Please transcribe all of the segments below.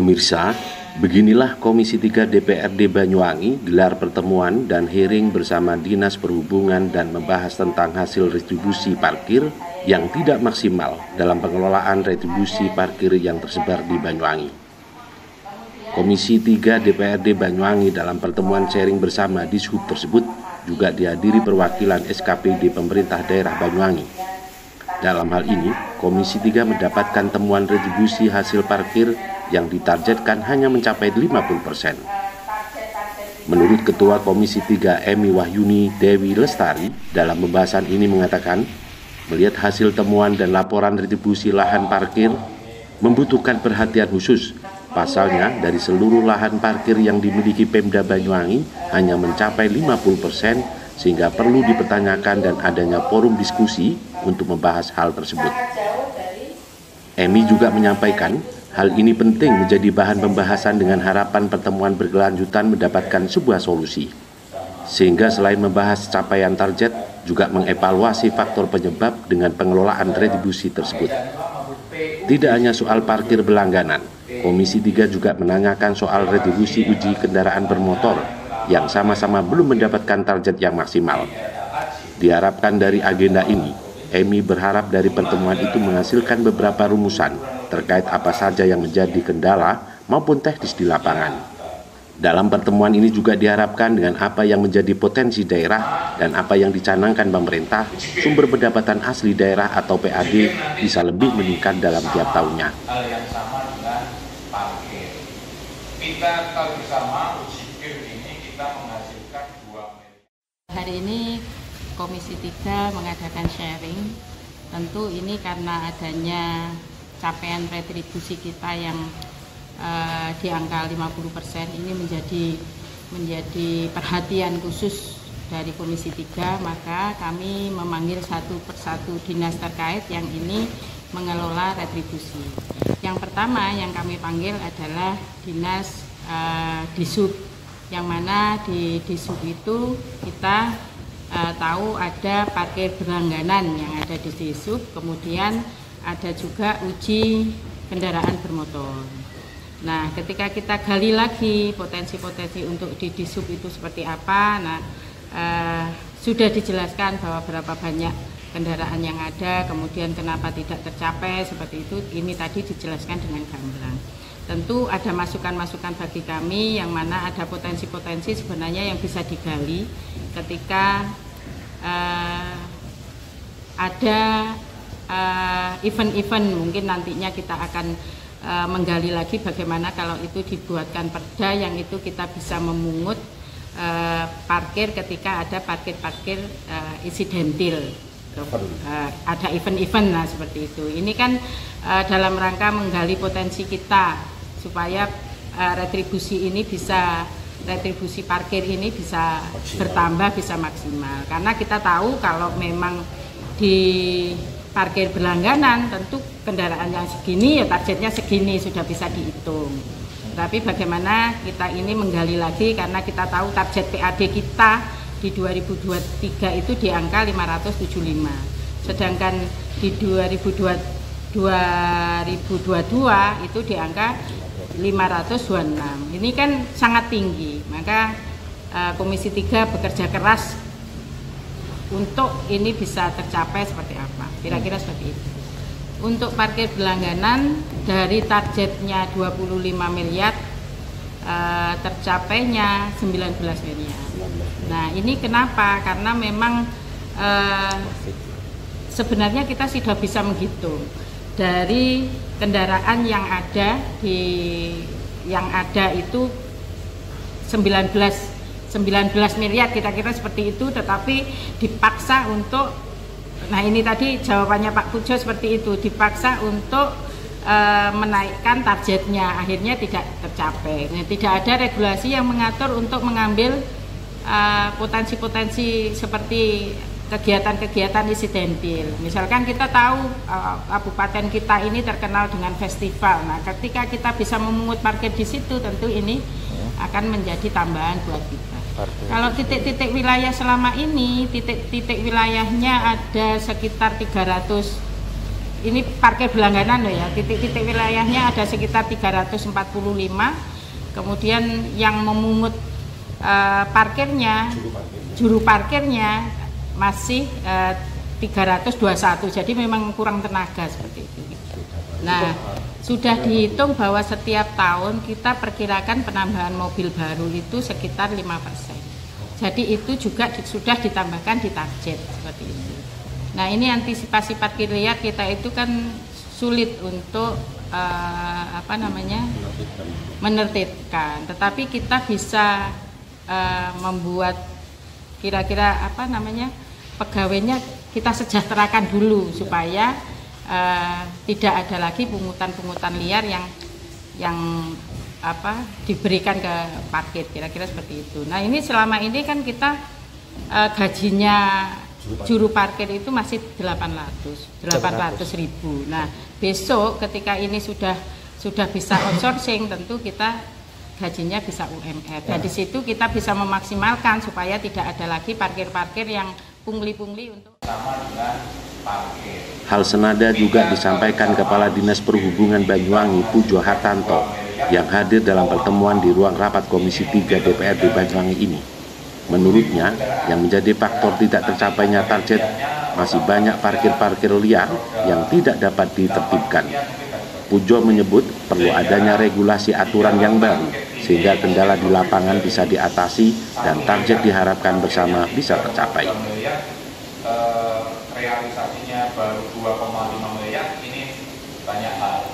Pemirsa, beginilah Komisi 3 DPRD Banyuwangi gelar pertemuan dan hearing bersama Dinas Perhubungan dan membahas tentang hasil retribusi parkir yang tidak maksimal dalam pengelolaan retribusi parkir yang tersebar di Banyuwangi. Komisi 3 DPRD Banyuwangi dalam pertemuan sharing bersama di Dishub tersebut juga dihadiri perwakilan SKPD pemerintah daerah Banyuwangi. Dalam hal ini, Komisi 3 mendapatkan temuan retribusi hasil parkir yang ditargetkan hanya mencapai 50%. Menurut Ketua Komisi 3 Emi Wahyuni Dewi Lestari, dalam pembahasan ini mengatakan, melihat hasil temuan dan laporan retribusi lahan parkir membutuhkan perhatian khusus. Pasalnya, dari seluruh lahan parkir yang dimiliki Pemda Banyuwangi hanya mencapai 50%, sehingga perlu dipertanyakan dan adanya forum diskusi untuk membahas hal tersebut. Emi juga menyampaikan, hal ini penting menjadi bahan pembahasan dengan harapan pertemuan berkelanjutan mendapatkan sebuah solusi. Sehingga selain membahas capaian target, juga mengevaluasi faktor penyebab dengan pengelolaan retribusi tersebut. Tidak hanya soal parkir berlangganan, Komisi 3 juga menanyakan soal retribusi uji kendaraan bermotor yang sama-sama belum mendapatkan target yang maksimal. Diharapkan dari agenda ini, Emi berharap dari pertemuan itu menghasilkan beberapa rumusan terkait apa saja yang menjadi kendala maupun teknis di lapangan. Dalam pertemuan ini juga diharapkan dengan apa yang menjadi potensi daerah dan apa yang dicanangkan pemerintah, sumber pendapatan asli daerah atau PAD bisa lebih meningkat dalam tiap tahunnya. Hal yang sama dengan parkir. Kita tahu bersama uji ini kita menghasilkan 2 miliar. Hari ini Komisi 3 mengadakan sharing. Tentu ini karena adanya capaian retribusi kita yang di angka 50%, ini menjadi perhatian khusus dari Komisi 3, maka kami memanggil satu persatu dinas terkait yang ini mengelola retribusi. Yang pertama yang kami panggil adalah Dinas Dishub, yang mana di Dishub itu kita tahu ada parkir berlangganan yang ada di Dishub, kemudian ada juga uji kendaraan bermotor. Nah, ketika kita gali lagi potensi-potensi untuk di Dishub itu seperti apa, nah sudah dijelaskan bahwa berapa banyak kendaraan yang ada, kemudian kenapa tidak tercapai seperti itu, ini tadi dijelaskan dengan gamblang. Tentu ada masukan-masukan bagi kami yang mana ada potensi-potensi sebenarnya yang bisa digali ketika ada event-event, mungkin nantinya kita akan menggali lagi bagaimana kalau itu dibuatkan perda yang itu kita bisa memungut parkir ketika ada parkir-parkir insidentil. Ada event-event, nah seperti itu. Ini kan dalam rangka menggali potensi kita supaya retribusi parkir ini bisa bertambah, bisa maksimal. Karena kita tahu kalau memang di parkir berlangganan tentu kendaraan yang segini ya targetnya segini sudah bisa dihitung. Tapi bagaimana kita ini menggali lagi karena kita tahu target PAD kita di 2023 itu di angka 575. Sedangkan di 2022 itu di angka 526. Ini kan sangat tinggi. Maka Komisi 3 bekerja keras untuk ini bisa tercapai seperti apa. Kira-kira seperti itu. Untuk parkir berlangganan dari targetnya 25 miliar tercapainya 19 miliar. Nah, ini kenapa? Karena memang sebenarnya kita sudah bisa menghitung dari kendaraan yang ada itu 19 miliar kira-kira seperti itu, tetapi dipaksa untuk, nah ini tadi jawabannya Pak Pujo seperti itu, dipaksa untuk menaikkan targetnya, akhirnya tidak tercapai. Nah, tidak ada regulasi yang mengatur untuk mengambil potensi-potensi seperti kegiatan-kegiatan insidentil. Misalkan kita tahu kabupaten kita ini terkenal dengan festival. Nah, ketika kita bisa memungut parkir di situ, tentu ini akan menjadi tambahan buat kita. Kalau titik-titik wilayah selama ini, titik-titik wilayahnya ada sekitar 300 ini parkir berlangganan loh ya, titik-titik wilayahnya ada sekitar 345, kemudian yang memungut parkirnya, juru parkirnya masih 321, jadi memang kurang tenaga seperti itu. Nah, sudah dihitung bahwa setiap tahun kita perkirakan penambahan mobil baru itu sekitar 5%. Jadi itu juga sudah ditambahkan di target seperti itu. Nah, ini antisipasi parkir liar kita itu kan sulit untuk menertibkan, tetapi kita bisa membuat kira-kira pegawainya kita sejahterakan dulu supaya tidak ada lagi pungutan-pungutan liar yang diberikan ke parkir, kira-kira seperti itu. Nah, ini selama ini kan kita gajinya juru parkir itu masih 800.000. Nah, besok ketika ini sudah bisa outsourcing, tentu kita gajinya bisa UMR. Dan di situ kita bisa memaksimalkan supaya tidak ada lagi parkir-parkir yang pungli-pungli untuk sama dengan parkir. Hal senada juga disampaikan Kepala Dinas Perhubungan Banyuwangi Pujo Hartanto yang hadir dalam pertemuan di ruang rapat Komisi 3 DPRD Banyuwangi ini. Menurutnya, yang menjadi faktor tidak tercapainya target masih banyak parkir-parkir liar yang tidak dapat ditertibkan. Pujo menyebut perlu adanya regulasi aturan yang baru sehingga kendala di lapangan bisa diatasi dan target diharapkan bersama bisa tercapai. Realisasinya baru 2,5 miliar, ini banyak hal.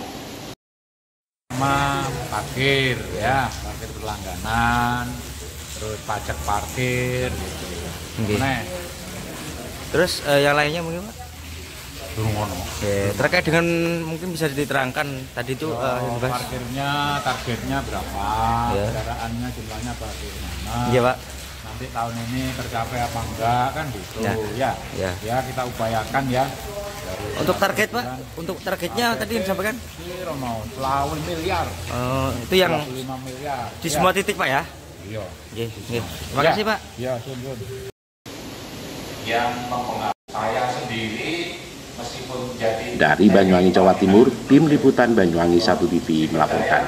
Sama parkir ya, parkir berlangganan, terus pajak parkir gitu. Okay. Terus yang lainnya mungkin Pak? Oke, terkait dengan mungkin bisa diterangkan tadi itu parkirnya, targetnya berapa, kendaraannya jumlahnya bagaimana? Iya Pak. Nanti tahun ini tercapai apa enggak kan gitu ya kita upayakan ya. Untuk target Pak, untuk targetnya tadi yang disampaikan? Selalu miliar. Itu yang 5 miliar. Di semua titik Pak ya? Iya. Terima kasih Pak. Iya, Yang mempengaruhi saya sendiri meskipun jadi Dari Banyuwangi, Jawa Timur, Tim Liputan Banyuwangi 1 TV melaporkan.